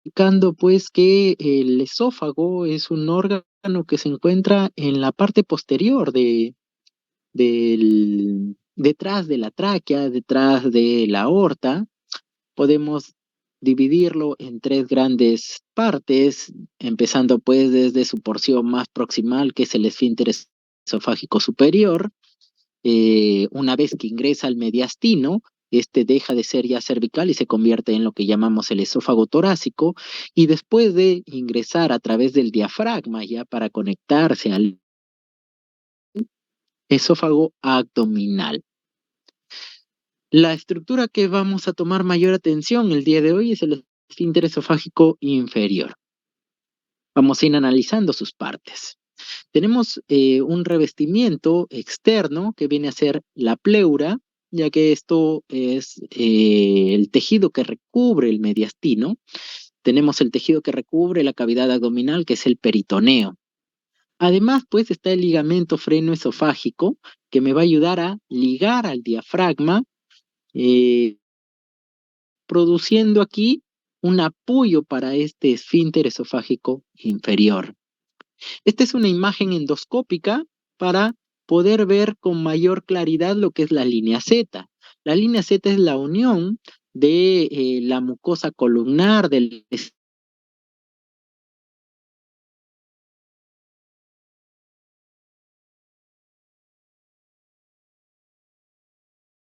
Explicando pues que el esófago es un órgano que se encuentra en la parte posterior detrás de la tráquea, detrás de la aorta. Podemos dividirlo en tres grandes partes, empezando pues desde su porción más proximal, que es el esfínter esofágico superior. Una vez que ingresa al mediastino, este deja de ser ya cervical y se convierte en lo que llamamos el esófago torácico, y después de ingresar a través del diafragma ya para conectarse al esófago abdominal. La estructura que vamos a tomar mayor atención el día de hoy es el esfínter esofágico inferior. Vamos a ir analizando sus partes. Tenemos un revestimiento externo que viene a ser la pleura, ya que esto es el tejido que recubre el mediastino. Tenemos el tejido que recubre la cavidad abdominal, que es el peritoneo. Además, pues está el ligamento freno esofágico, que me va a ayudar a ligar al diafragma, eh, produciendo aquí un apoyo para este esfínter esofágico inferior. Esta es una imagen endoscópica para poder ver con mayor claridad lo que es la línea Z. La línea Z es la unión de la mucosa columnar del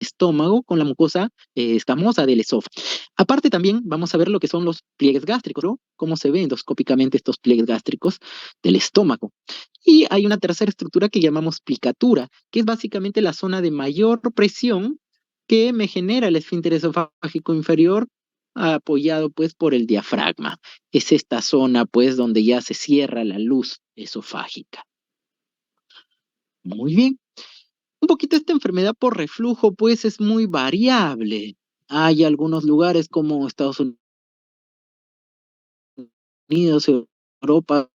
estómago con la mucosa escamosa del esófago. Aparte también vamos a ver lo que son los pliegues gástricos, ¿no? Cómo se ven endoscópicamente estos pliegues gástricos del estómago. Y hay una tercera estructura que llamamos plicatura, que es básicamente la zona de mayor presión que me genera el esfínter esofágico inferior, apoyado pues por el diafragma. Es esta zona pues donde ya se cierra la luz esofágica. Muy bien. Un poquito esta enfermedad por reflujo, pues es muy variable. Hay algunos lugares como Estados Unidos, Europa,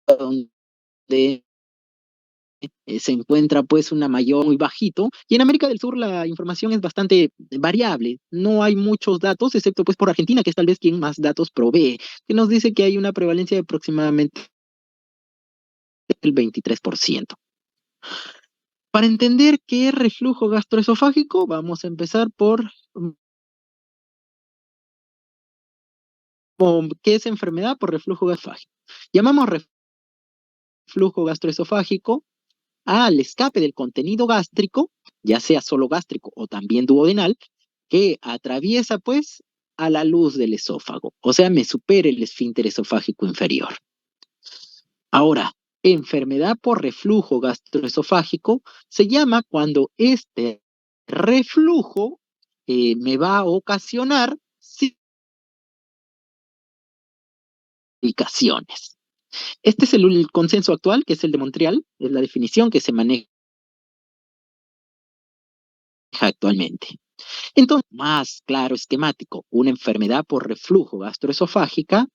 donde se encuentra pues una mayor muy bajito, y en América del Sur la información es bastante variable. No hay muchos datos, excepto pues por Argentina, que es tal vez quien más datos provee, que nos dice que hay una prevalencia de aproximadamente el 23%. Para entender qué es reflujo gastroesofágico, vamos a empezar por qué es enfermedad por reflujo gastroesofágico. Llamamos reflujo gastroesofágico al escape del contenido gástrico, ya sea solo gástrico o también duodenal, que atraviesa pues a la luz del esófago, o sea, me supera el esfínter esofágico inferior. Ahora, enfermedad por reflujo gastroesofágico se llama cuando este reflujo me va a ocasionar complicaciones. Este es el consenso actual, que es el de Montreal, es la definición que se maneja actualmente. Entonces, más claro, esquemático, una enfermedad por reflujo gastroesofágica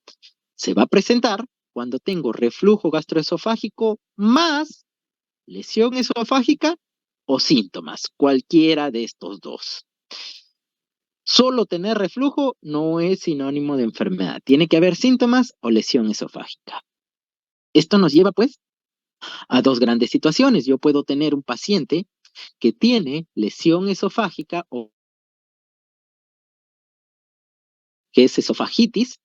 se va a presentar cuando tengo reflujo gastroesofágico más lesión esofágica o síntomas, cualquiera de estos dos. Solo tener reflujo no es sinónimo de enfermedad. Tiene que haber síntomas o lesión esofágica. Esto nos lleva, pues, a dos grandes situaciones. Yo puedo tener un paciente que tiene lesión esofágica o que es esofagitis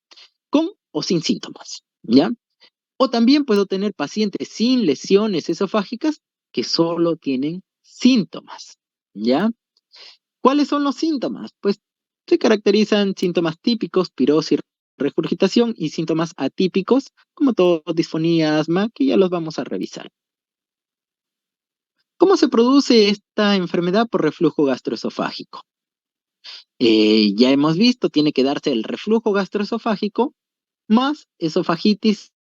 con o sin síntomas, ¿ya? O también puedo tener pacientes sin lesiones esofágicas que solo tienen síntomas, ¿ya? ¿Cuáles son los síntomas? Pues se caracterizan síntomas típicos, pirosis, regurgitación, y síntomas atípicos, como todo disfonía, asma, que ya los vamos a revisar. ¿Cómo se produce esta enfermedad por reflujo gastroesofágico? Ya hemos visto, tiene que darse el reflujo gastroesofágico más esofagitis.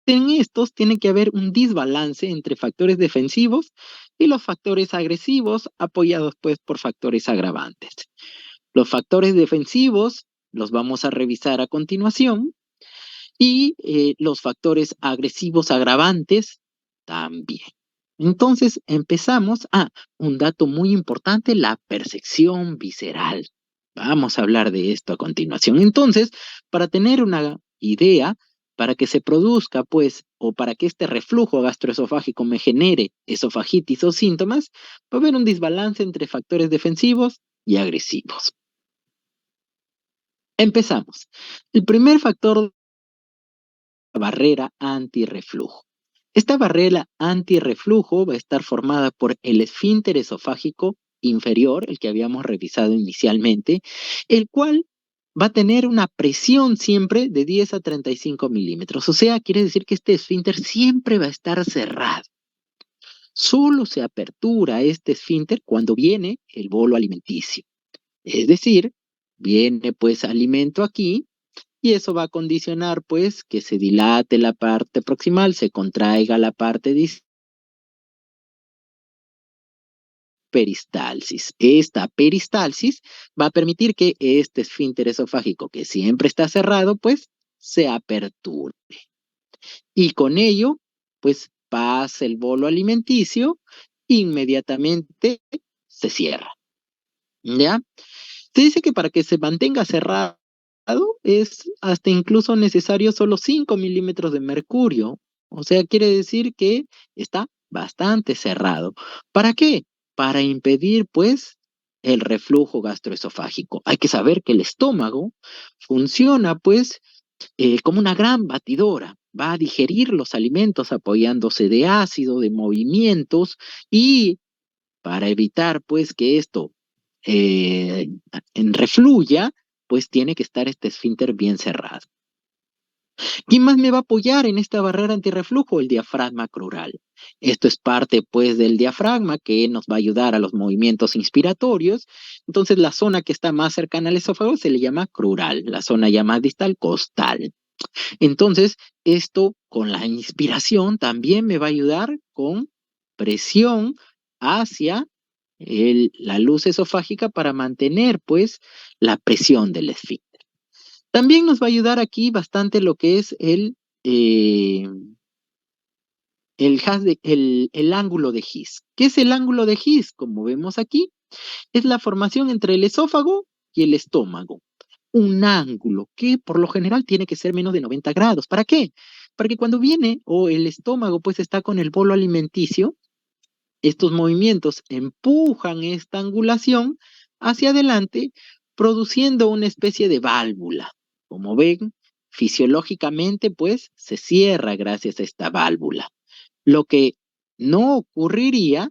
En estos tiene que haber un desbalance entre factores defensivos y los factores agresivos, apoyados pues por factores agravantes. Los factores defensivos los vamos a revisar a continuación, y los factores agresivos agravantes también. Entonces empezamos un dato muy importante, la percepción visceral. Vamos a hablar de esto a continuación. Entonces, para tener una idea, para que se produzca, pues, o para que este reflujo gastroesofágico me genere esofagitis o síntomas, va a haber un desbalance entre factores defensivos y agresivos. Empezamos. El primer factor, la barrera antirreflujo. Esta barrera antirreflujo va a estar formada por el esfínter esofágico inferior, el que habíamos revisado inicialmente, el cual va a tener una presión siempre de 10 a 35 milímetros. O sea, quiere decir que este esfínter siempre va a estar cerrado. Solo se apertura este esfínter cuando viene el bolo alimenticio. Es decir, viene pues alimento aquí y eso va a condicionar pues que se dilate la parte proximal, se contraiga la parte distal. Peristalsis. Esta peristalsis va a permitir que este esfínter esofágico, que siempre está cerrado, pues se aperture. Y con ello, pues pasa el bolo alimenticio, inmediatamente se cierra. ¿Ya? Se dice que para que se mantenga cerrado es hasta incluso necesario solo 5 milímetros de mercurio. O sea, quiere decir que está bastante cerrado. ¿Para qué? Para impedir, pues, el reflujo gastroesofágico. Hay que saber que el estómago funciona, pues, como una gran batidora. Va a digerir los alimentos apoyándose de ácido, de movimientos, y para evitar, pues, que esto eh, refluya, pues tiene que estar este esfínter bien cerrado. ¿Quién más me va a apoyar en esta barrera antirreflujo? El diafragma crural. Esto es parte, pues, del diafragma que nos va a ayudar a los movimientos inspiratorios. Entonces, la zona que está más cercana al esófago se le llama crural, la zona ya más distal, costal. Entonces, esto con la inspiración también me va a ayudar con presión hacia la luz esofágica para mantener, pues, la presión del esfínter. También nos va a ayudar aquí bastante lo que es el ángulo de His. ¿Qué es el ángulo de His? Como vemos aquí, es la formación entre el esófago y el estómago. Un ángulo que por lo general tiene que ser menos de 90 grados. ¿Para qué? Para que cuando viene o el estómago pues está con el bolo alimenticio, estos movimientos empujan esta angulación hacia adelante, produciendo una especie de válvula. Como ven, fisiológicamente, pues, se cierra gracias a esta válvula. Lo que no ocurriría,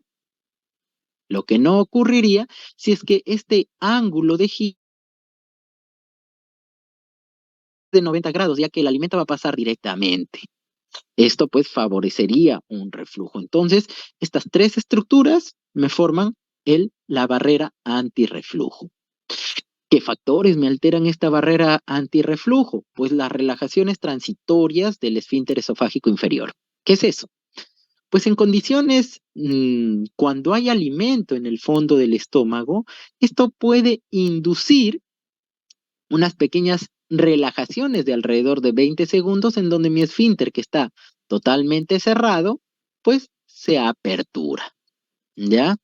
lo que no ocurriría si es que este ángulo de giro de 90 grados, ya que el alimento va a pasar directamente. Esto pues favorecería un reflujo. Entonces, estas tres estructuras me forman la barrera antirreflujo. ¿Qué factores me alteran esta barrera antirreflujo? Pues las relajaciones transitorias del esfínter esofágico inferior. ¿Qué es eso? Pues en condiciones, cuando hay alimento en el fondo del estómago, esto puede inducir unas pequeñas relajaciones de alrededor de 20 segundos en donde mi esfínter, que está totalmente cerrado, pues se apertura, ¿ya?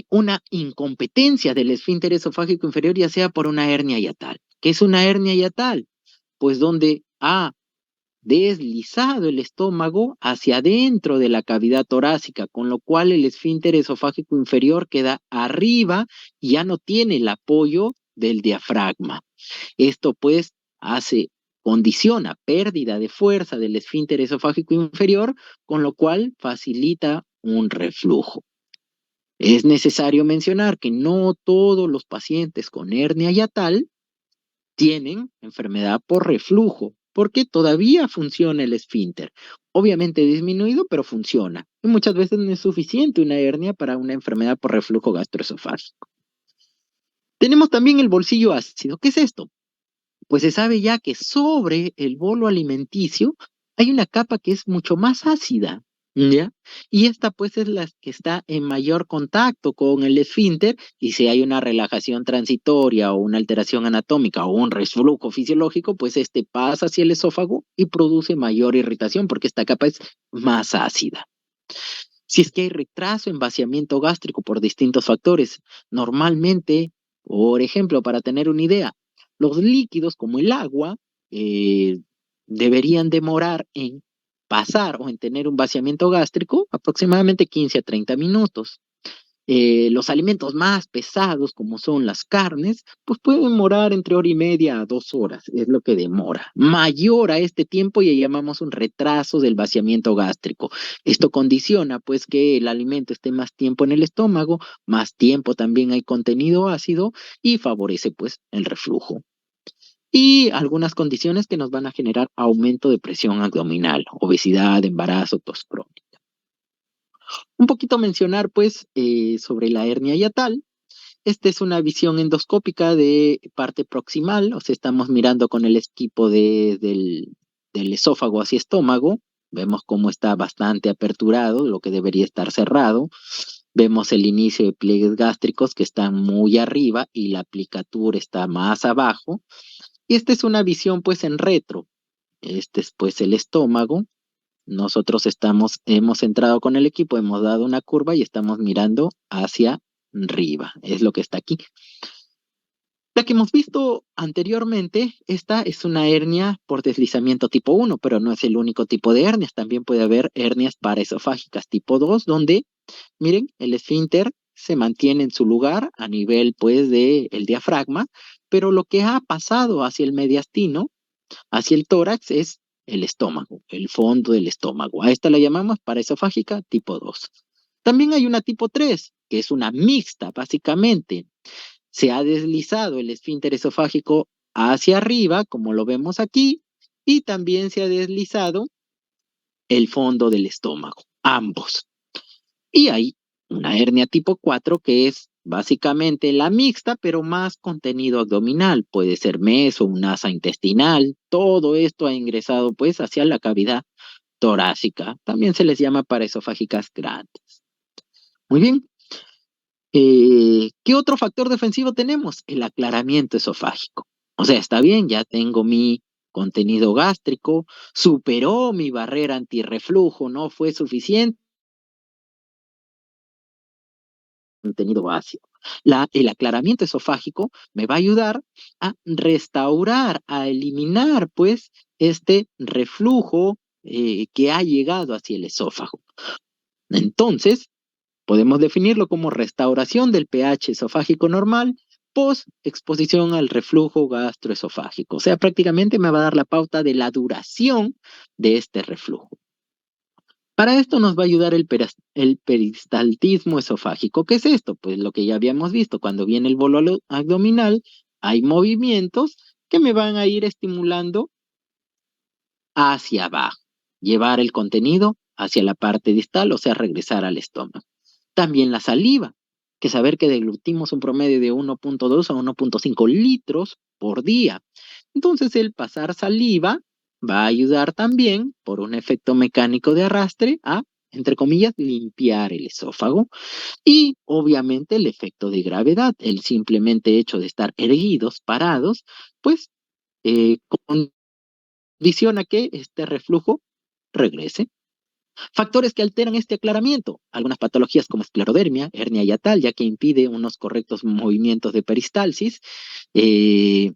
Una incompetencia del esfínter esofágico inferior, ya sea por una hernia hiatal. ¿Qué es una hernia hiatal? Pues donde ha deslizado el estómago hacia adentro de la cavidad torácica, con lo cual el esfínter esofágico inferior queda arriba y ya no tiene el apoyo del diafragma. Esto pues condiciona pérdida de fuerza del esfínter esofágico inferior, con lo cual facilita un reflujo. Es necesario mencionar que no todos los pacientes con hernia hiatal tienen enfermedad por reflujo, porque todavía funciona el esfínter. Obviamente disminuido, pero funciona. Y muchas veces no es suficiente una hernia para una enfermedad por reflujo gastroesofágico. Tenemos también el bolsillo ácido. ¿Qué es esto? Pues se sabe ya que sobre el bolo alimenticio hay una capa que es mucho más ácida. ¿ya? Y esta pues es la que está en mayor contacto con el esfínter y si hay una relajación transitoria o una alteración anatómica o un reflujo fisiológico, pues este pasa hacia el esófago y produce mayor irritación porque esta capa es más ácida. Si es que hay retraso en vaciamiento gástrico por distintos factores, normalmente, por ejemplo, para tener una idea, los líquidos como el agua eh, deberían demorar en pasar o en tener un vaciamiento gástrico aproximadamente 15 a 30 minutos. Los alimentos más pesados, como son las carnes, pues pueden demorar entre hora y media a 2 horas, es lo que demora. Mayor a este tiempo ya llamamos un retraso del vaciamiento gástrico. Esto condiciona pues que el alimento esté más tiempo en el estómago, más tiempo también hay contenido ácido y favorece pues el reflujo. Y algunas condiciones que nos van a generar aumento de presión abdominal, obesidad, embarazo, tos crónica. Un poquito mencionar pues sobre la hernia hiatal. Esta es una visión endoscópica de parte proximal, o sea, estamos mirando con el equipo del esófago hacia estómago. Vemos cómo está bastante aperturado, lo que debería estar cerrado. Vemos el inicio de pliegues gástricos que están muy arriba y la aplicatura está más abajo. Y esta es una visión pues en retro. Este es pues el estómago. Nosotros hemos entrado con el equipo, hemos dado una curva y estamos mirando hacia arriba. Es lo que está aquí. La que hemos visto anteriormente, esta es una hernia por deslizamiento tipo 1, pero no es el único tipo de hernias. También puede haber hernias paraesofágicas tipo 2, donde, miren, el esfínter se mantiene en su lugar a nivel, pues, del diafragma, pero lo que ha pasado hacia el mediastino, hacia el tórax, es el estómago, el fondo del estómago. A esta la llamamos paraesofágica tipo 2. También hay una tipo 3, que es una mixta, básicamente se ha deslizado el esfínter esofágico hacia arriba, como lo vemos aquí, y también se ha deslizado el fondo del estómago, ambos. Y hay una hernia tipo 4 que es básicamente la mixta, pero más contenido abdominal. Puede ser meso, un asa intestinal. Todo esto ha ingresado pues hacia la cavidad torácica. También se les llama paraesofágicas grandes. Muy bien. ¿Qué otro factor defensivo tenemos? El aclaramiento esofágico. O sea, está bien, ya tengo mi contenido gástrico, superó mi barrera antirreflujo, no fue suficiente contenido ácido. El aclaramiento esofágico me va a ayudar a restaurar, a eliminar, pues, este reflujo que ha llegado hacia el esófago. Entonces, podemos definirlo como restauración del pH esofágico normal post exposición al reflujo gastroesofágico. O sea, prácticamente me va a dar la pauta de la duración de este reflujo. Para esto nos va a ayudar el peristaltismo esofágico. ¿Qué es esto? Pues lo que ya habíamos visto, cuando viene el bolo abdominal, hay movimientos que me van a ir estimulando hacia abajo, llevar el contenido hacia la parte distal, o sea, regresar al estómago. También la saliva, que saber que deglutimos un promedio de 1.2 a 1.5 litros por día. Entonces el pasar saliva va a ayudar también, por un efecto mecánico de arrastre, a, entre comillas, limpiar el esófago. Y obviamente el efecto de gravedad, el simplemente hecho de estar erguidos, parados, pues eh, condiciona que este reflujo regrese. Factores que alteran este aclaramiento, algunas patologías como esclerodermia, hernia hiatal, ya que impide unos correctos movimientos de peristalsis. Eh,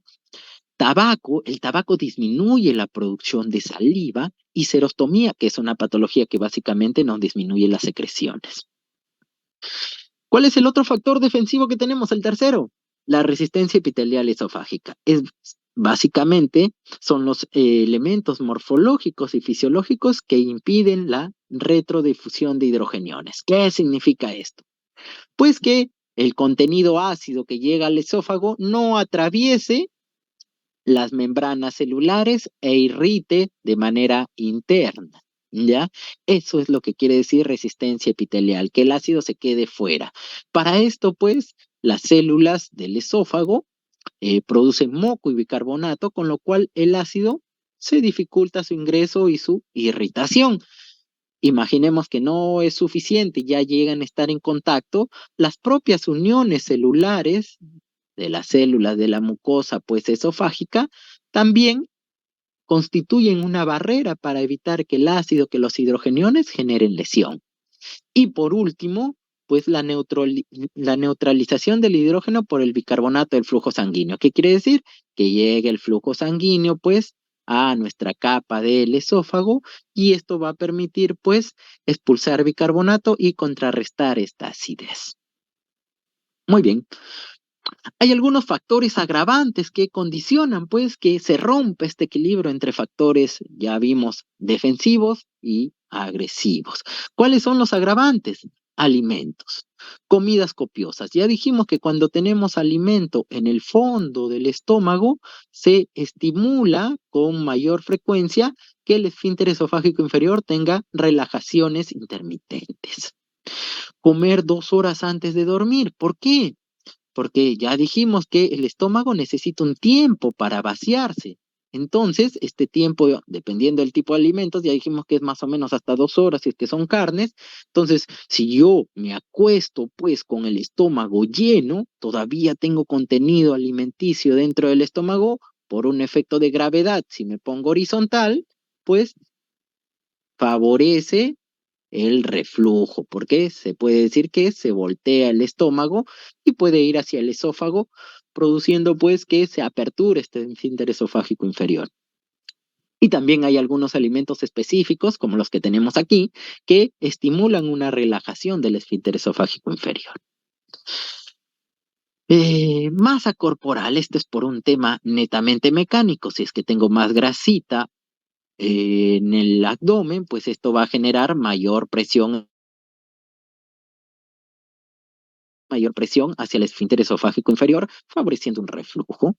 el tabaco disminuye la producción de saliva y serostomía, que es una patología que básicamente nos disminuye las secreciones. ¿Cuál es el otro factor defensivo que tenemos? El tercero, la resistencia epitelial esofágica. Básicamente son los elementos morfológicos y fisiológicos que impiden la retrodifusión de hidrogeniones. ¿Qué significa esto? Pues que el contenido ácido que llega al esófago no atraviese las membranas celulares e irrite de manera interna. ¿Ya? Eso es lo que quiere decir resistencia epitelial, que el ácido se quede fuera. Para esto, pues, las células del esófago producen moco y bicarbonato, con lo cual el ácido se dificulta su ingreso y su irritación. Imaginemos que no es suficiente, ya llegan a estar en contacto, las propias uniones celulares de las células de la mucosa pues esofágica también constituyen una barrera para evitar que el ácido, que los hidrogeniones generen lesión. Y por último, pues la neutralización del hidrógeno por el bicarbonato del flujo sanguíneo. ¿Qué quiere decir? Que llegue el flujo sanguíneo, pues, a nuestra capa del esófago y esto va a permitir, pues, expulsar bicarbonato y contrarrestar esta acidez. Muy bien. Hay algunos factores agravantes que condicionan, pues, que se rompe este equilibrio entre factores, ya vimos, defensivos y agresivos. ¿Cuáles son los agravantes? Alimentos, comidas copiosas. Ya dijimos que cuando tenemos alimento en el fondo del estómago, se estimula con mayor frecuencia que el esfínter esofágico inferior tenga relajaciones intermitentes. Comer 2 horas antes de dormir. ¿Por qué? Porque ya dijimos que el estómago necesita un tiempo para vaciarse. Entonces, este tiempo, dependiendo del tipo de alimentos, ya dijimos que es más o menos hasta 2 horas, si es que son carnes. Entonces, si yo me acuesto pues con el estómago lleno, todavía tengo contenido alimenticio dentro del estómago, por un efecto de gravedad, si me pongo horizontal, pues favorece el reflujo, porque se puede decir que se voltea el estómago y puede ir hacia el esófago, produciendo pues que se aperture este esfínter esofágico inferior. Y también hay algunos alimentos específicos, como los que tenemos aquí, que estimulan una relajación del esfínter esofágico inferior. Masa corporal, esto es por un tema netamente mecánico. Si es que tengo más grasita en el abdomen, pues esto va a generar mayor presión hacia el esfínter esofágico inferior, favoreciendo un reflujo.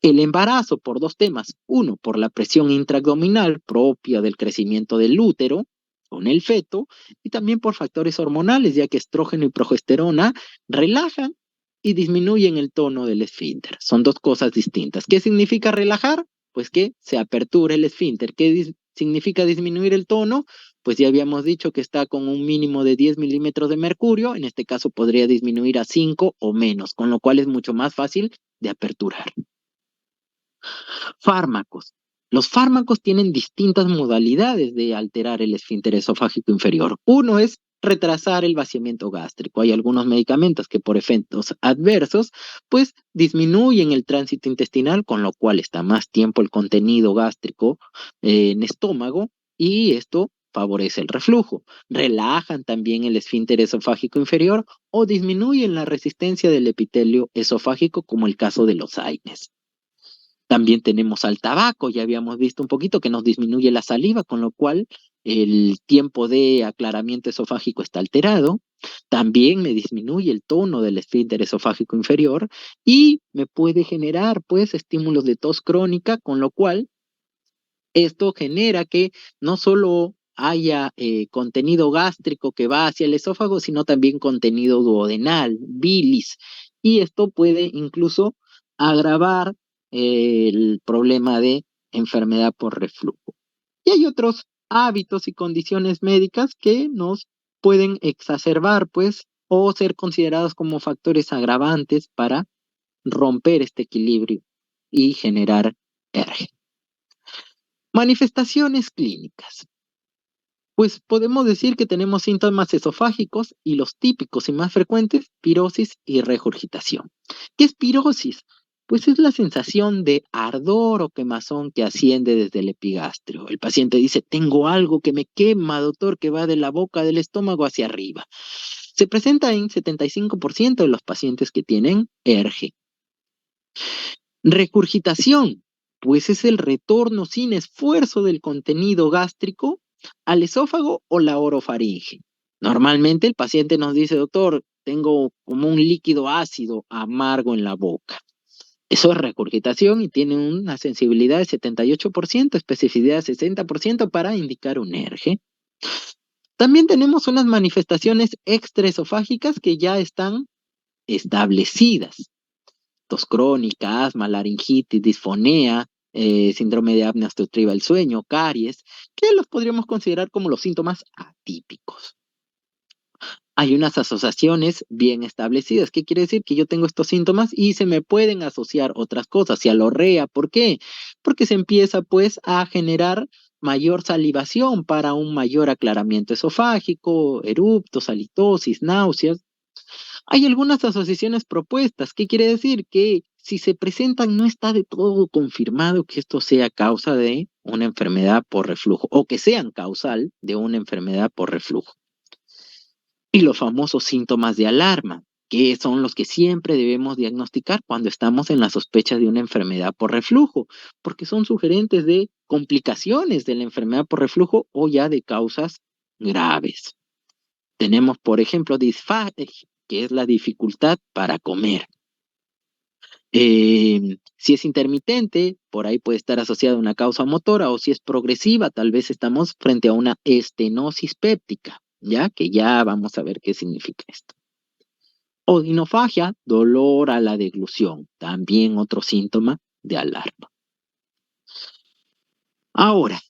El embarazo por dos temas. Uno, por la presión intraabdominal propia del crecimiento del útero con el feto, y también por factores hormonales, ya que estrógeno y progesterona relajan y disminuyen el tono del esfínter. Son dos cosas distintas. ¿Qué significa relajar? Pues que se apertura el esfínter. ¿Qué significa disminuir el tono? Pues ya habíamos dicho que está con un mínimo de 10 milímetros de mercurio, en este caso podría disminuir a 5 o menos, con lo cual es mucho más fácil de aperturar. Fármacos. Los fármacos tienen distintas modalidades de alterar el esfínter esofágico inferior. Uno es retrasar el vaciamiento gástrico. Hay algunos medicamentos que por efectos adversos, pues disminuyen el tránsito intestinal, con lo cual está más tiempo el contenido gástrico en estómago y esto favorece el reflujo. Relajan también el esfínter esofágico inferior o disminuyen la resistencia del epitelio esofágico, como el caso de los AINES. También tenemos al tabaco, ya habíamos visto un poquito que nos disminuye la saliva, con lo cual el tiempo de aclaramiento esofágico está alterado. También me disminuye el tono del esfínter esofágico inferior y me puede generar pues estímulos de tos crónica, con lo cual esto genera que no solo haya contenido gástrico que va hacia el esófago, sino también contenido duodenal, bilis, y esto puede incluso agravar el problema de enfermedad por reflujo. Y hay otros hábitos y condiciones médicas que nos pueden exacerbar, pues, o ser considerados como factores agravantes para romper este equilibrio y generar ERG. Manifestaciones clínicas. Pues podemos decir que tenemos síntomas esofágicos y los típicos y más frecuentes, pirosis y regurgitación. ¿Qué es pirosis? Pues es la sensación de ardor o quemazón que asciende desde el epigastrio. El paciente dice, tengo algo que me quema, doctor, que va de la boca del estómago hacia arriba. Se presenta en 75% de los pacientes que tienen ERGE. Regurgitación, pues es el retorno sin esfuerzo del contenido gástrico al esófago o la orofaringe. Normalmente el paciente nos dice, doctor, tengo como un líquido ácido amargo en la boca. Eso es regurgitación y tiene una sensibilidad de 78%, especificidad de 60% para indicar un ERGE. También tenemos unas manifestaciones extraesofágicas que ya están establecidas. Tos crónica, asma, laringitis, disfonea, síndrome de apnea obstructiva del sueño, caries, que los podríamos considerar como los síntomas atípicos. Hay unas asociaciones bien establecidas. ¿Qué quiere decir? Que yo tengo estos síntomas y se me pueden asociar otras cosas, cialorrea. ¿Por qué? Porque se empieza pues a generar mayor salivación para un mayor aclaramiento esofágico, eruptos, halitosis, náuseas. Hay algunas asociaciones propuestas. ¿Qué quiere decir? Que si se presentan no está de todo confirmado que esto sea causa de una enfermedad por reflujo o que sean causal de una enfermedad por reflujo. Y los famosos síntomas de alarma, que son los que siempre debemos diagnosticar cuando estamos en la sospecha de una enfermedad por reflujo, porque son sugerentes de complicaciones de la enfermedad por reflujo o ya de causas graves. Tenemos, por ejemplo, disfagia, que es la dificultad para comer. Si es intermitente, por ahí puede estar asociada a una causa motora, o si es progresiva, tal vez estamos frente a una estenosis péptica, ¿ya? Que ya vamos a ver qué significa esto. Odinofagia, dolor a la deglución, también otro síntoma de alarma. Ahora,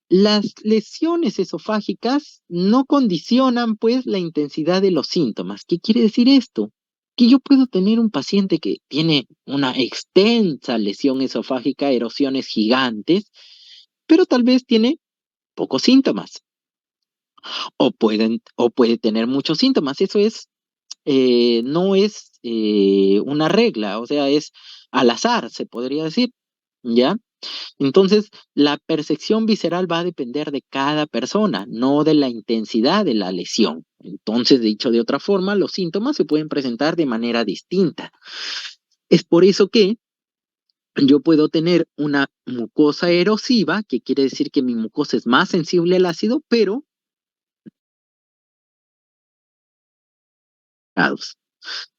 las lesiones esofágicas no condicionan pues la intensidad de los síntomas. ¿Qué quiere decir esto? Que yo puedo tener un paciente que tiene una extensa lesión esofágica, erosiones gigantes, pero tal vez tiene pocos síntomas o puede tener muchos síntomas. Eso es, no es una regla, o sea, es al azar, se podría decir, ¿ya? Entonces, la percepción visceral va a depender de cada persona, no de la intensidad de la lesión. Entonces, dicho de otra forma, los síntomas se pueden presentar de manera distinta. Es por eso que yo puedo tener una mucosa erosiva, que quiere decir que mi mucosa es más sensible al ácido, pero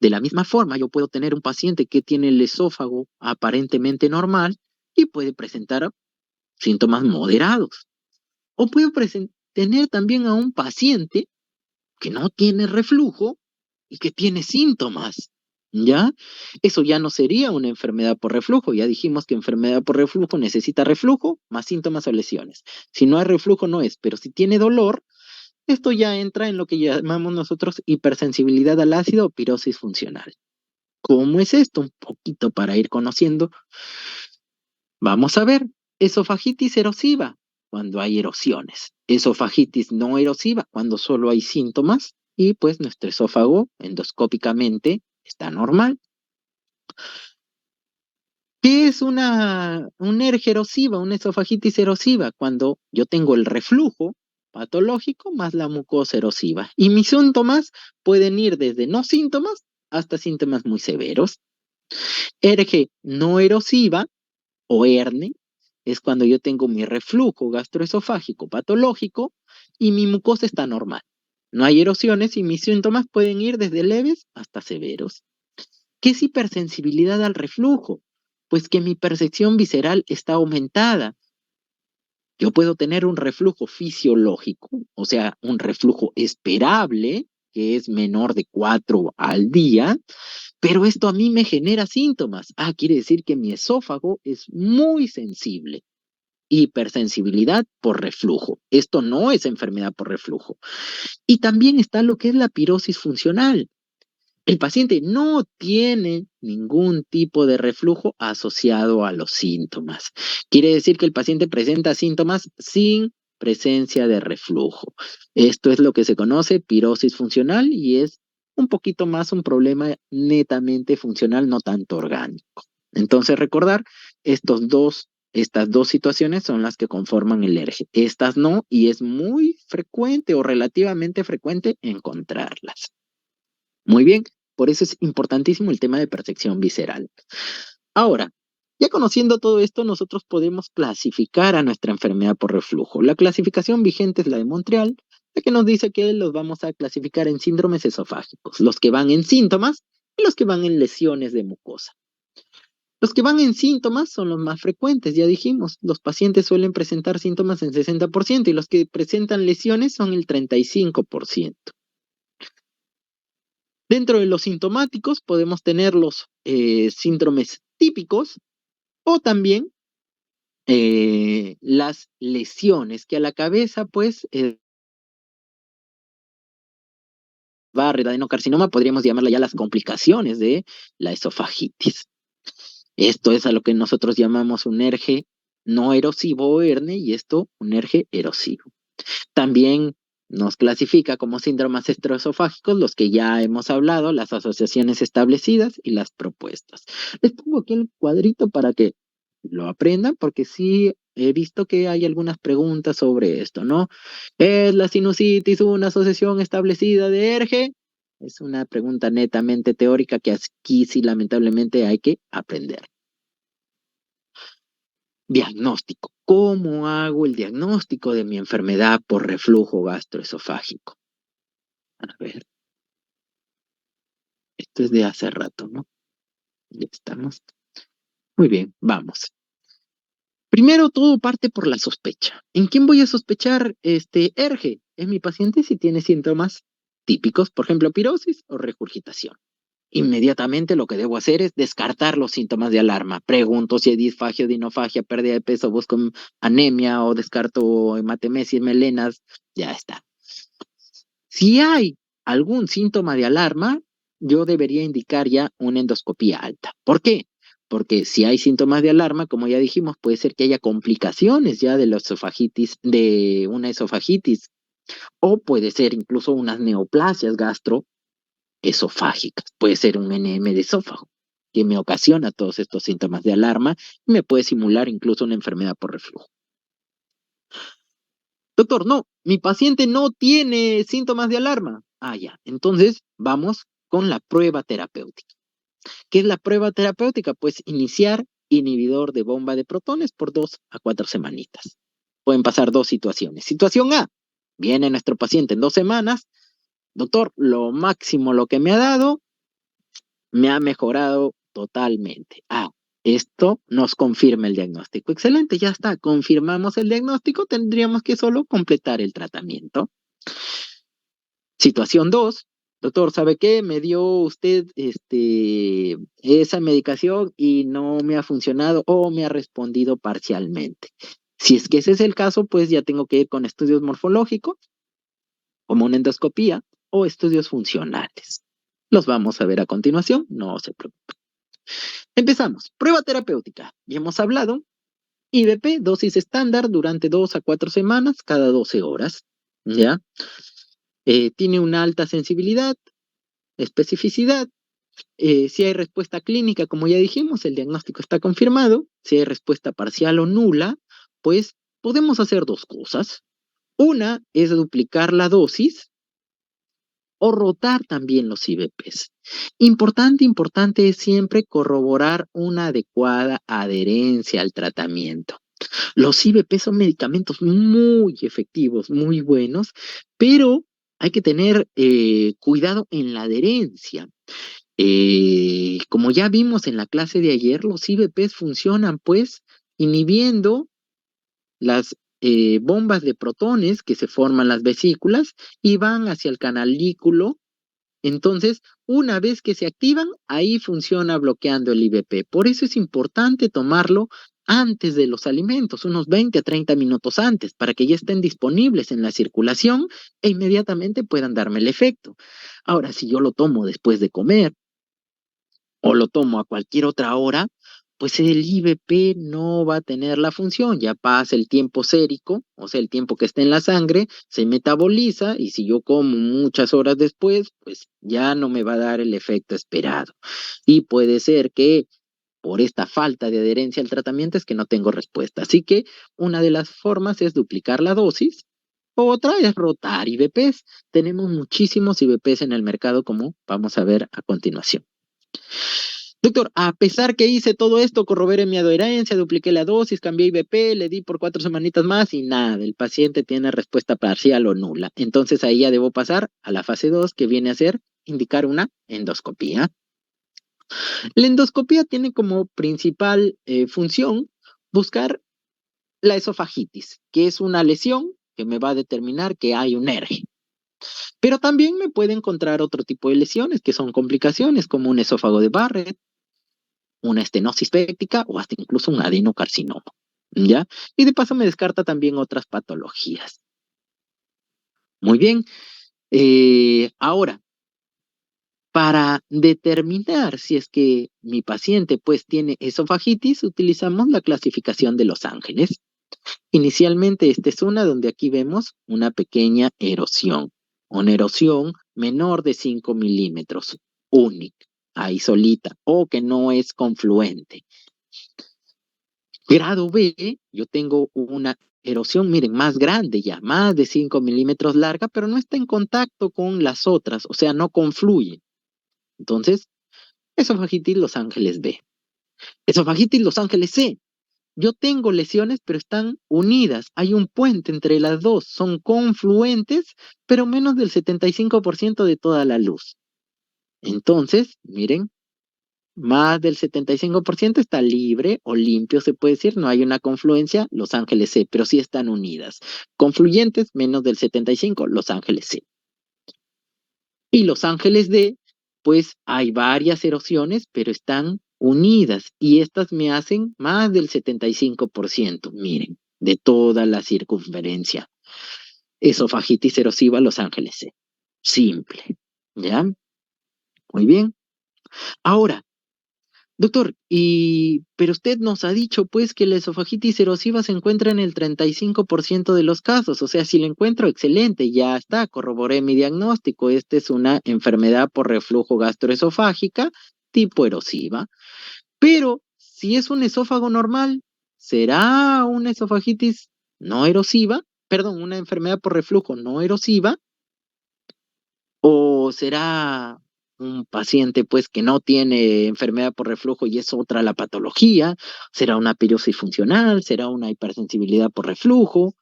de la misma forma, yo puedo tener un paciente que tiene el esófago aparentemente normal y puede presentar síntomas moderados. O puedo tener también a un paciente que no tiene reflujo y que tiene síntomas, ¿ya? Eso ya no sería una enfermedad por reflujo. Ya dijimos que enfermedad por reflujo necesita reflujo más síntomas o lesiones. Si no hay reflujo, no es, pero si tiene dolor, esto ya entra en lo que llamamos nosotros hipersensibilidad al ácido o pirosis funcional. ¿Cómo es esto? Un poquito para ir conociendo. Vamos a ver, esofagitis erosiva, cuando hay erosiones. Esofagitis no erosiva, cuando solo hay síntomas y pues nuestro esófago endoscópicamente está normal. ¿Qué es una ERG erosiva, una esofagitis erosiva? Cuando yo tengo el reflujo patológico más la mucosa erosiva. Y mis síntomas pueden ir desde no síntomas hasta síntomas muy severos. ERG no erosiva o ERNE es cuando yo tengo mi reflujo gastroesofágico patológico y mi mucosa está normal. No hay erosiones y mis síntomas pueden ir desde leves hasta severos. ¿Qué es hipersensibilidad al reflujo? Pues que mi percepción visceral está aumentada. Yo puedo tener un reflujo fisiológico, o sea, un reflujo esperable, que es menor de 4 al día, pero esto a mí me genera síntomas. Quiere decir que mi esófago es muy sensible. Hipersensibilidad por reflujo. Esto no es enfermedad por reflujo. Y también está lo que es la pirosis funcional. El paciente no tiene ningún tipo de reflujo asociado a los síntomas. Quiere decir que el paciente presenta síntomas sin presencia de reflujo. Esto es lo que se conoce pirosis funcional y es un poquito más un problema netamente funcional, no tanto orgánico. Entonces recordar, estas dos situaciones son las que conforman el ERGE. Estas no, y es muy frecuente o relativamente frecuente encontrarlas. Muy bien, por eso es importantísimo el tema de percepción visceral. Ahora, ya conociendo todo esto, nosotros podemos clasificar a nuestra enfermedad por reflujo. La clasificación vigente es la de Montreal, la que nos dice que los vamos a clasificar en síndromes esofágicos, los que van en síntomas y los que van en lesiones de mucosa. Los que van en síntomas son los más frecuentes, ya dijimos. Los pacientes suelen presentar síntomas en 60% y los que presentan lesiones son el 35%. Dentro de los sintomáticos podemos tener los síndromes típicos o también las lesiones que a la cabeza, pues, Barrett, adenocarcinoma, podríamos llamarla ya las complicaciones de la esofagitis. Esto es a lo que nosotros llamamos un ERGE no erosivo o ERNE y esto un ERGE erosivo. También nos clasifica como síndromes estroesofágicos los que ya hemos hablado, las asociaciones establecidas y las propuestas. Les pongo aquí el cuadrito para que lo aprendan, porque sí he visto que hay algunas preguntas sobre esto, ¿no? ¿Es la sinusitis una asociación establecida de ERGE? Es una pregunta netamente teórica que aquí sí lamentablemente hay que aprender. Diagnóstico. ¿Cómo hago el diagnóstico de mi enfermedad por reflujo gastroesofágico? A ver, esto es de hace rato, ¿no? Ya estamos. Muy bien, vamos. Primero, todo parte por la sospecha. ¿En quién voy a sospechar este ERGE? En mi paciente si tiene síntomas típicos, por ejemplo, pirosis o regurgitación. Inmediatamente lo que debo hacer es descartar los síntomas de alarma. Pregunto si hay disfagia, dinofagia, pérdida de peso, busco anemia o descarto hematemesis, melenas. Ya está. Si hay algún síntoma de alarma, yo debería indicar ya una endoscopía alta. ¿Por qué? Porque si hay síntomas de alarma, como ya dijimos, puede ser que haya complicaciones ya de la esofagitis, de una esofagitis, o puede ser incluso unas neoplasias gastroesofágicas. Puede ser un NM de esófago que me ocasiona todos estos síntomas de alarma y me puede simular incluso una enfermedad por reflujo. Doctor, no, mi paciente no tiene síntomas de alarma. Ah, ya. Entonces, vamos con la prueba terapéutica. ¿Qué es la prueba terapéutica? Pues iniciar inhibidor de bomba de protones por 2 a 4 semanitas. Pueden pasar dos situaciones. Situación A, viene nuestro paciente en 2 semanas. Doctor, lo máximo lo que me ha dado, me ha mejorado totalmente. Ah, esto nos confirma el diagnóstico. Excelente, ya está. Confirmamos el diagnóstico, tendríamos que solo completar el tratamiento. Situación 2, doctor, ¿sabe qué? Me dio usted esa medicación y no me ha funcionado o me ha respondido parcialmente. Si es que ese es el caso, pues ya tengo que ir con estudios morfológicos, como una endoscopía o estudios funcionales. Los vamos a ver a continuación, no se preocupe. Empezamos. Prueba terapéutica. Ya hemos hablado. IVP, dosis estándar durante 2 a 4 semanas, cada 12 horas. ¿Ya? Tiene una alta sensibilidad, especificidad. Si hay respuesta clínica, como ya dijimos, el diagnóstico está confirmado. Si hay respuesta parcial o nula, pues podemos hacer dos cosas. Una es duplicar la dosis o rotar también los IVPs. Importante es siempre corroborar una adecuada adherencia al tratamiento. Los IVP son medicamentos muy efectivos, muy buenos, pero hay que tener cuidado en la adherencia. Como ya vimos en la clase de ayer, los IVPs funcionan pues inhibiendo las bombas de protones que se forman las vesículas y van hacia el canalículo. Entonces, una vez que se activan, ahí funciona bloqueando el IVP. Por eso es importante tomarlo antes de los alimentos, unos 20 a 30 minutos antes, para que ya estén disponibles en la circulación e inmediatamente puedan darme el efecto. Ahora, si yo lo tomo después de comer, o lo tomo a cualquier otra hora, pues el IVP no va a tener la función, ya pasa el tiempo sérico, o sea, el tiempo que está en la sangre, se metaboliza y si yo como muchas horas después, pues ya no me va a dar el efecto esperado. Y puede ser que por esta falta de adherencia al tratamiento es que no tengo respuesta. Así que una de las formas es duplicar la dosis. Otra es rotar IVPs. Tenemos muchísimos IVPs en el mercado, como vamos a ver a continuación. Doctor, a pesar que hice todo esto, corroboré mi adherencia, dupliqué la dosis, cambié IVP, le di por 4 semanitas más y nada, el paciente tiene respuesta parcial o nula. Entonces ahí ya debo pasar a la fase 2, que viene a ser indicar una endoscopía. La endoscopía tiene como principal función buscar la esofagitis, que es una lesión que me va a determinar que hay un ERGE. Pero también me puede encontrar otro tipo de lesiones que son complicaciones, como un esófago de Barrett, una estenosis péptica o hasta incluso un adenocarcinoma. ¿ya? Y de paso me descarta también otras patologías. Muy bien. Ahora, para determinar si es que mi paciente pues tiene esofagitis, utilizamos la clasificación de Los Ángeles. Inicialmente esta es una donde aquí vemos una pequeña erosión, una erosión menor de 5 milímetros, única, ahí solita, o que no es confluente. Grado B, yo tengo una erosión, miren, más grande ya, más de 5 milímetros larga, pero no está en contacto con las otras, o sea, no confluye. Entonces, esofagitis Los Ángeles B. Esofagitis Los Ángeles C. Yo tengo lesiones, pero están unidas. Hay un puente entre las dos. Son confluentes, pero menos del 75% de toda la luz. Entonces, miren, más del 75% está libre o limpio, se puede decir. No hay una confluencia, Los Ángeles C, pero sí están unidas. Confluyentes, menos del 75%, Los Ángeles C. Y Los Ángeles D, pues hay varias erosiones, pero están unidas y estas me hacen más del 75%, miren, de toda la circunferencia. Esofagitis erosiva Los Ángeles C. Simple. ¿Ya? Muy bien. Ahora, doctor, pero usted nos ha dicho pues que la esofagitis erosiva se encuentra en el 35% de los casos, o sea, si la encuentro, excelente, ya está, corroboré mi diagnóstico, esta es una enfermedad por reflujo gastroesofágica tipo erosiva, pero si es un esófago normal, ¿será una esofagitis no erosiva? Perdón, una enfermedad por reflujo no erosiva, ¿o será un paciente pues que no tiene enfermedad por reflujo y es otra la patología? ¿Será una pirosis funcional? ¿Será una hipersensibilidad por reflujo?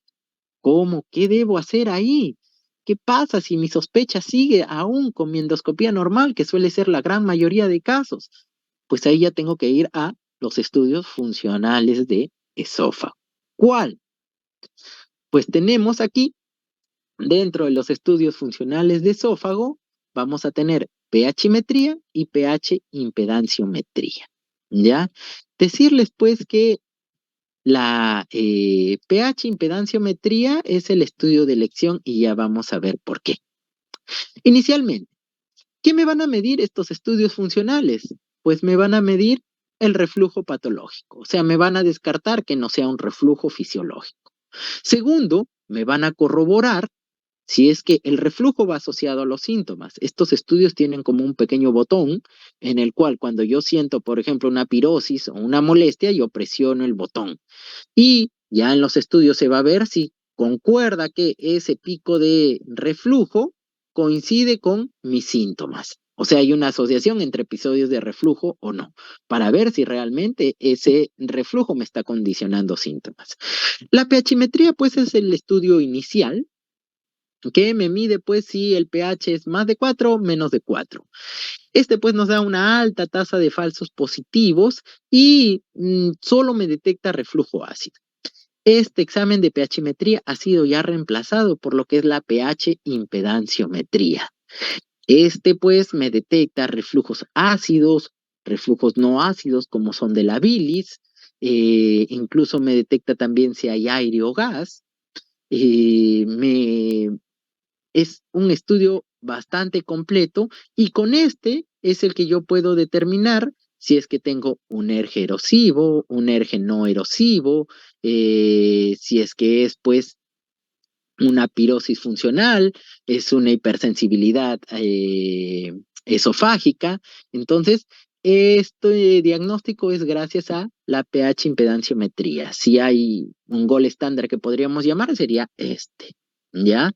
¿Cómo? ¿Qué debo hacer ahí? ¿Qué pasa si mi sospecha sigue aún con mi endoscopía normal, que suele ser la gran mayoría de casos? Pues ahí ya tengo que ir a los estudios funcionales de esófago. ¿Cuál? Pues tenemos aquí dentro de los estudios funcionales de esófago, vamos a tener pHimetría y pH impedanciometría. ¿Ya? Decirles pues que la pH impedanciometría es el estudio de elección y ya vamos a ver por qué. Inicialmente, ¿qué me van a medir estos estudios funcionales? Pues me van a medir el reflujo patológico, o sea, me van a descartar que no sea un reflujo fisiológico. Segundo, me van a corroborar si es que el reflujo va asociado a los síntomas. Estos estudios tienen como un pequeño botón en el cual cuando yo siento, por ejemplo, una pirosis o una molestia, yo presiono el botón. Y ya en los estudios se va a ver si concuerda que ese pico de reflujo coincide con mis síntomas. O sea, hay una asociación entre episodios de reflujo o no, para ver si realmente ese reflujo me está condicionando síntomas. La pHimetría, pues, es el estudio inicial que me mide pues si el pH es más de 4 o menos de 4. Este pues nos da una alta tasa de falsos positivos y solo me detecta reflujo ácido. Este examen de pHimetría ha sido ya reemplazado por lo que es la pH impedanciometría. Este pues me detecta reflujos ácidos, reflujos no ácidos como son de la bilis, incluso me detecta también si hay aire o gas, es un estudio bastante completo y con este es el que yo puedo determinar si es que tengo un ERG erosivo, un ERG no erosivo, si es que es pues una pirosis funcional, es una hipersensibilidad esofágica. Entonces, este diagnóstico es gracias a la pH impedanciometría. Si hay un gol estándar que podríamos llamar, sería este, ¿ya?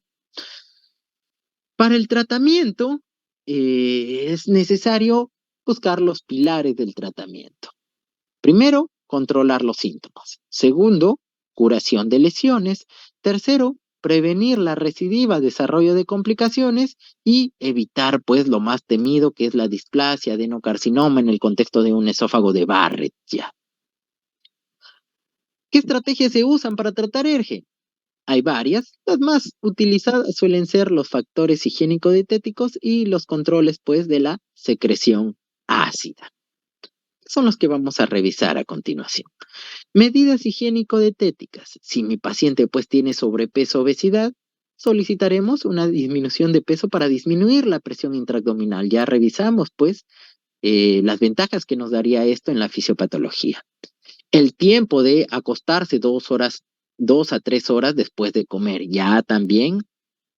Para el tratamiento es necesario buscar los pilares del tratamiento. Primero, controlar los síntomas. Segundo, curación de lesiones. Tercero, prevenir la recidiva desarrollo de complicaciones y evitar pues lo más temido que es la displasia adenocarcinoma en el contexto de un esófago de Barrett ya. ¿Qué estrategias se usan para tratar ERGE? Hay varias, las más utilizadas suelen ser los factores higiénico-dietéticos y los controles pues de la secreción ácida. son los que vamos a revisar a continuación. Medidas higiénico-dietéticas. Si mi paciente pues tiene sobrepeso o obesidad, solicitaremos una disminución de peso para disminuir la presión intraabdominal. Ya revisamos pues las ventajas que nos daría esto en la fisiopatología. El tiempo de acostarse 2 horas, 2 a 3 horas después de comer. Ya también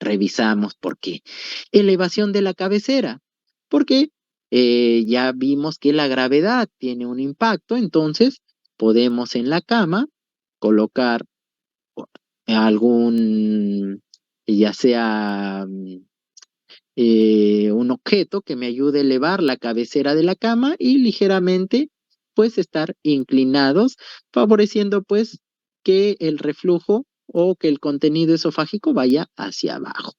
revisamos por qué. Elevación de la cabecera. Porque ya vimos que la gravedad tiene un impacto, entonces podemos en la cama colocar algún, ya sea un objeto que me ayude a elevar la cabecera de la cama y ligeramente pues estar inclinados, favoreciendo pues que el reflujo o que el contenido esofágico vaya hacia abajo.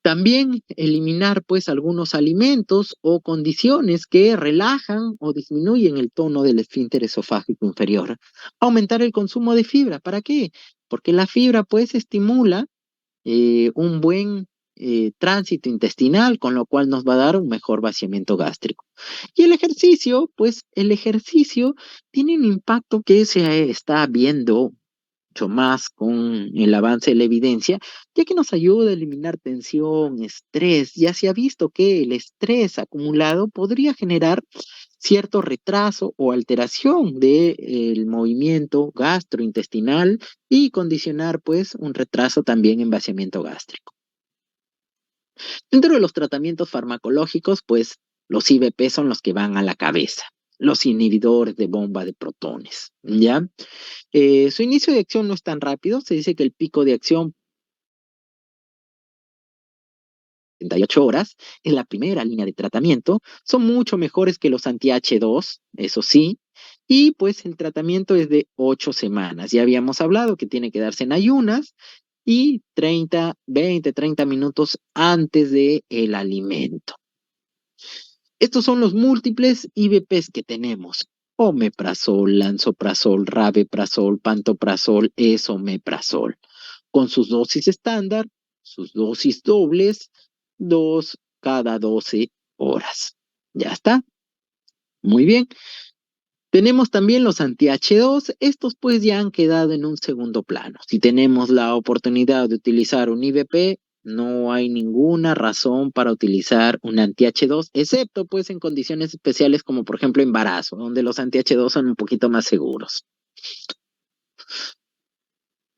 También eliminar pues algunos alimentos o condiciones que relajan o disminuyen el tono del esfínter esofágico inferior. Aumentar el consumo de fibra. ¿Para qué? Porque la fibra pues estimula un buen tránsito intestinal, con lo cual nos va a dar un mejor vaciamiento gástrico. Y el ejercicio, pues el ejercicio tiene un impacto que se está viendo mucho más con el avance de la evidencia, ya que nos ayuda a eliminar tensión, estrés. Ya se ha visto que el estrés acumulado podría generar cierto retraso o alteración del movimiento gastrointestinal y condicionar pues un retraso también en vaciamiento gástrico. Dentro de los tratamientos farmacológicos, pues los IBP son los que van a la cabeza, los inhibidores de bomba de protones, ¿ya? Su inicio de acción no es tan rápido, se dice que el pico de acción 38 horas es la primera línea de tratamiento, son mucho mejores que los anti-H2, eso sí, y pues el tratamiento es de 8 semanas. Ya habíamos hablado que tiene que darse en ayunas y 30 minutos antes del alimento. Estos son los múltiples IBPs que tenemos: omeprazol, lansoprazol, rabeprazol, pantoprazol, esomeprazol, con sus dosis estándar, sus dosis dobles, 2 cada 12 horas. Ya está. Muy bien. Tenemos también los anti-H2, estos pues ya han quedado en un segundo plano. Si tenemos la oportunidad de utilizar un IBP, no hay ninguna razón para utilizar un anti-H2, excepto pues en condiciones especiales como por ejemplo embarazo, donde los anti-H2 son un poquito más seguros.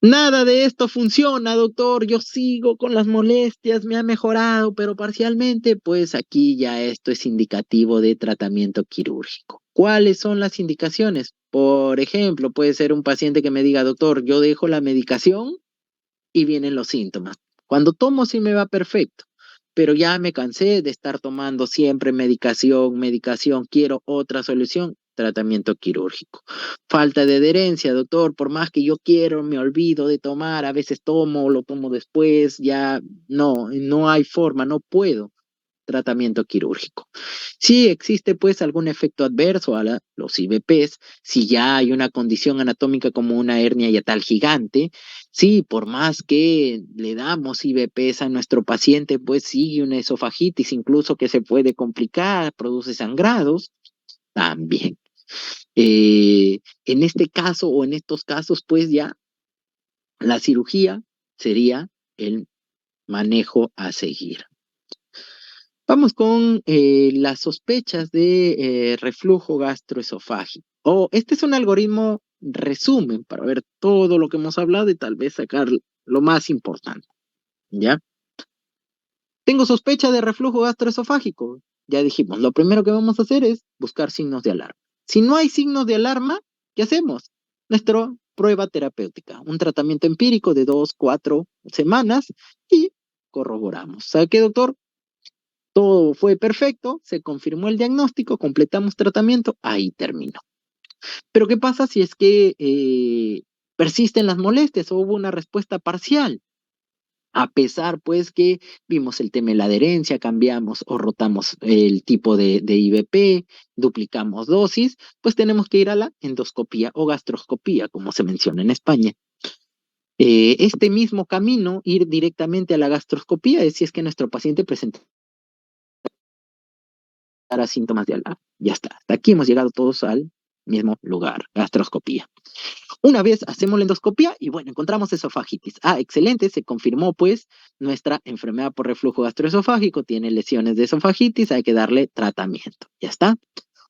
Nada de esto funciona, doctor. Yo sigo con las molestias, me ha mejorado, pero parcialmente, pues aquí ya esto es indicativo de tratamiento quirúrgico. ¿Cuáles son las indicaciones? Por ejemplo, puede ser un paciente que me diga, doctor, yo dejo la medicación y vienen los síntomas. Cuando tomo sí me va perfecto, pero ya me cansé de estar tomando siempre medicación, medicación, quiero otra solución, tratamiento quirúrgico. Falta de adherencia, doctor, por más que yo quiero, me olvido de tomar, a veces tomo, lo tomo después, ya no hay forma, no puedo. Tratamiento quirúrgico. Si existe pues algún efecto adverso a los IBPs, si ya hay una condición anatómica como una hernia yatal gigante, sí, por más que le damos IBPs a nuestro paciente, pues sigue una esofagitis incluso que se puede complicar, produce sangrados, también. En este caso o en estos casos, pues ya la cirugía sería el manejo a seguir. Vamos con las sospechas de reflujo gastroesofágico. Este es un algoritmo resumen para ver todo lo que hemos hablado y tal vez sacar lo más importante, ¿ya? Tengo sospecha de reflujo gastroesofágico. Ya dijimos, lo primero que vamos a hacer es buscar signos de alarma. Si no hay signos de alarma, ¿qué hacemos? Nuestra prueba terapéutica, un tratamiento empírico de 2, 4 semanas y corroboramos. ¿Sabe qué, doctor? Todo fue perfecto, se confirmó el diagnóstico, completamos tratamiento, ahí terminó. Pero ¿qué pasa si es que persisten las molestias o hubo una respuesta parcial? A pesar, pues, que vimos el tema de la adherencia, cambiamos o rotamos el tipo de IBP, duplicamos dosis, pues tenemos que ir a la endoscopía o gastroscopía, como se menciona en España. Este mismo camino, ir directamente a la gastroscopía, es si es que nuestro paciente presenta a síntomas de alarma. Ya está. Hasta aquí hemos llegado todos al mismo lugar, gastroscopía. Una vez hacemos la endoscopía y bueno, encontramos esofagitis. Ah, excelente, se confirmó pues nuestra enfermedad por reflujo gastroesofágico, tiene lesiones de esofagitis, hay que darle tratamiento. Ya está.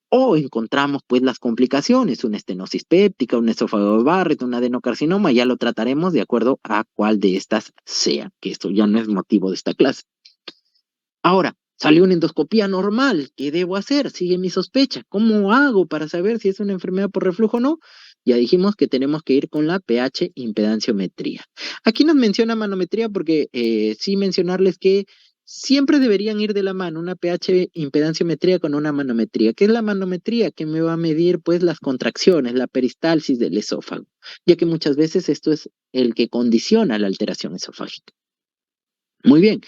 O encontramos pues las complicaciones, una estenosis péptica, un esófago de Barrett, un adenocarcinoma, ya lo trataremos de acuerdo a cuál de estas sea, que esto ya no es motivo de esta clase. Ahora, salió una endoscopía normal, ¿qué debo hacer? Sigue mi sospecha, ¿cómo hago para saber si es una enfermedad por reflujo o no? Ya dijimos que tenemos que ir con la pH impedanciometría. Aquí nos menciona manometría porque sí mencionarles que siempre deberían ir de la mano una pH impedanciometría con una manometría. ¿Qué es la manometría? Que me va a medir pues las contracciones, la peristalsis del esófago, ya que muchas veces esto es el que condiciona la alteración esofágica. Muy bien,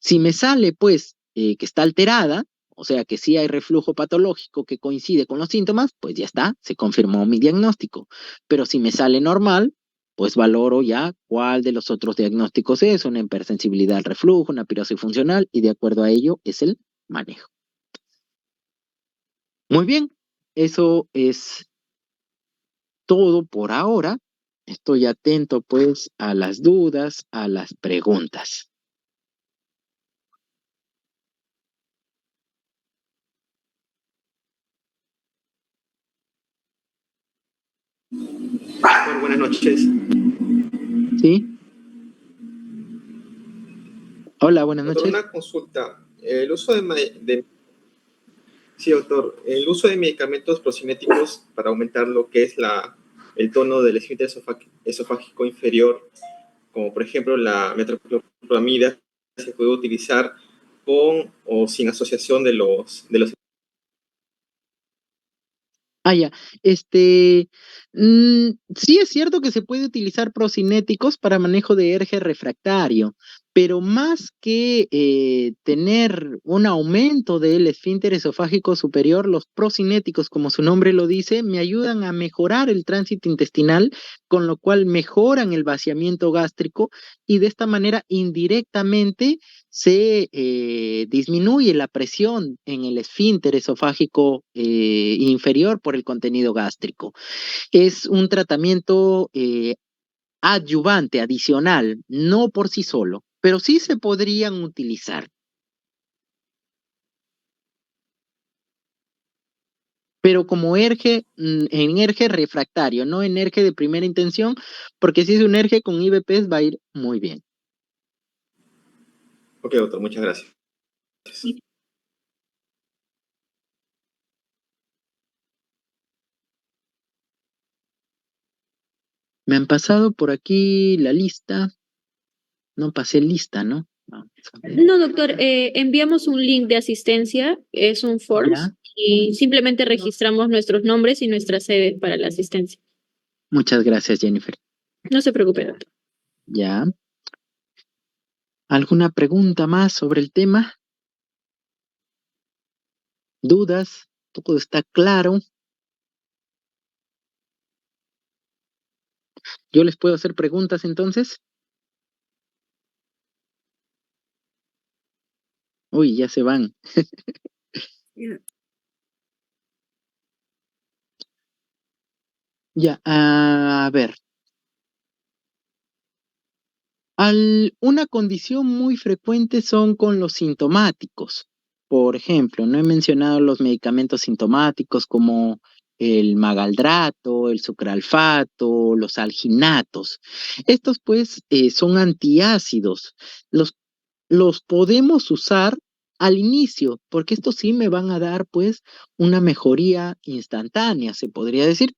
si me sale pues que está alterada, o sea que sí hay reflujo patológico que coincide con los síntomas, pues ya está, se confirmó mi diagnóstico. Pero si me sale normal, pues valoro ya cuál de los otros diagnósticos es, una hipersensibilidad al reflujo, una pirosis funcional, y de acuerdo a ello es el manejo. Muy bien, eso es todo por ahora. Estoy atento pues a las dudas, a las preguntas. Buenas noches. ¿Sí? Hola, buenas Doctor, noches. una consulta. Sí, doctor, el uso de medicamentos procinéticos para aumentar lo que es el tono del esfínter esofágico inferior, como por ejemplo la metoclopramida, se puede utilizar con o sin asociación de los. Ah, ya. Sí es cierto que se puede utilizar procinéticos para manejo de herje refractario, pero más que tener un aumento del esfínter esofágico superior, los procinéticos, como su nombre lo dice, me ayudan a mejorar el tránsito intestinal, con lo cual mejoran el vaciamiento gástrico y de esta manera indirectamente se disminuye la presión en el esfínter esofágico inferior por el contenido gástrico. Es un tratamiento adyuvante, adicional, no por sí solo, pero sí se podrían utilizar. Pero como ERGE, en ERGE refractario, no en ERGE de primera intención, porque si es un ERGE con IBPs va a ir muy bien. Ok, doctor, muchas gracias. Me han pasado por aquí la lista. No pasé lista, ¿no? Vamos a ver. No, doctor, enviamos un link de asistencia, es un Forms, Ya. y simplemente registramos nuestros nombres y nuestra sede para la asistencia. Muchas gracias, Jennifer. No se preocupe, doctor. Ya. ¿Alguna pregunta más sobre el tema? ¿Dudas? ¿Todo está claro? ¿Yo les puedo hacer preguntas entonces? Uy, ya se van. Ya, a ver. Una condición muy frecuente son con los sintomáticos. Por ejemplo, no he mencionado los medicamentos sintomáticos como el magaldrato, el sucralfato, los alginatos. Estos pues son antiácidos. Los, los podemos usar al inicio, porque estos sí me van a dar pues una mejoría instantánea, se podría decir.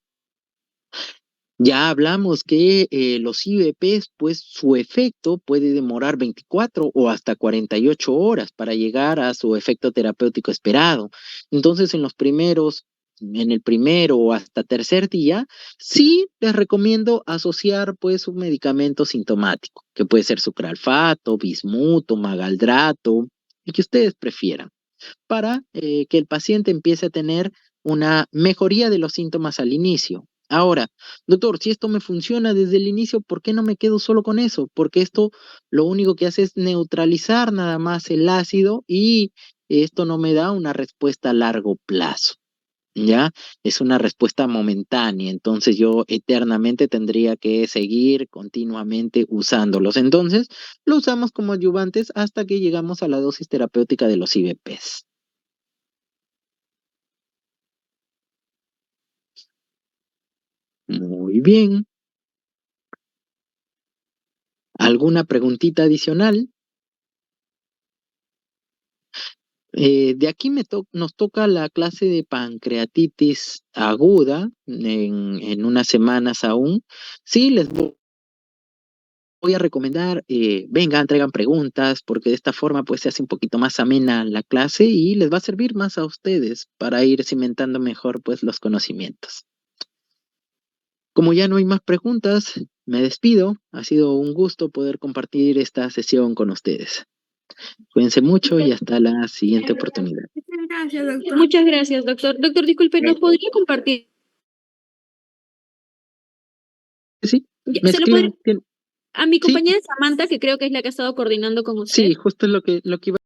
Ya hablamos que los IVPs, pues su efecto puede demorar 24 o hasta 48 horas para llegar a su efecto terapéutico esperado. Entonces, en el primero o hasta tercer día, sí les recomiendo asociar pues un medicamento sintomático, que puede ser sucralfato, bismuto, magaldrato, el que ustedes prefieran, para que el paciente empiece a tener una mejoría de los síntomas al inicio. Ahora, doctor, si esto me funciona desde el inicio, ¿por qué no me quedo solo con eso? Porque esto lo único que hace es neutralizar nada más el ácido y esto no me da una respuesta a largo plazo. ¿Ya? Es una respuesta momentánea, entonces yo eternamente tendría que seguir continuamente usándolos. Entonces, lo usamos como adyuvantes hasta que llegamos a la dosis terapéutica de los IVPs. Muy bien. ¿Alguna preguntita adicional? De aquí nos toca la clase de pancreatitis aguda en unas semanas aún. Sí, les voy a recomendar, vengan, traigan preguntas, porque de esta forma pues se hace un poquito más amena la clase y les va a servir más a ustedes para ir cimentando mejor pues los conocimientos. Como ya no hay más preguntas, me despido. Ha sido un gusto poder compartir esta sesión con ustedes. Cuídense mucho y hasta la siguiente oportunidad. Muchas gracias, doctor. Muchas gracias, doctor. Doctor, disculpe, ¿nos podría compartir? Sí, Ya, me ¿se lo podría escriben. a mi Sí, compañera Samantha, que creo que es la que ha estado coordinando con usted? sí, justo es lo que iba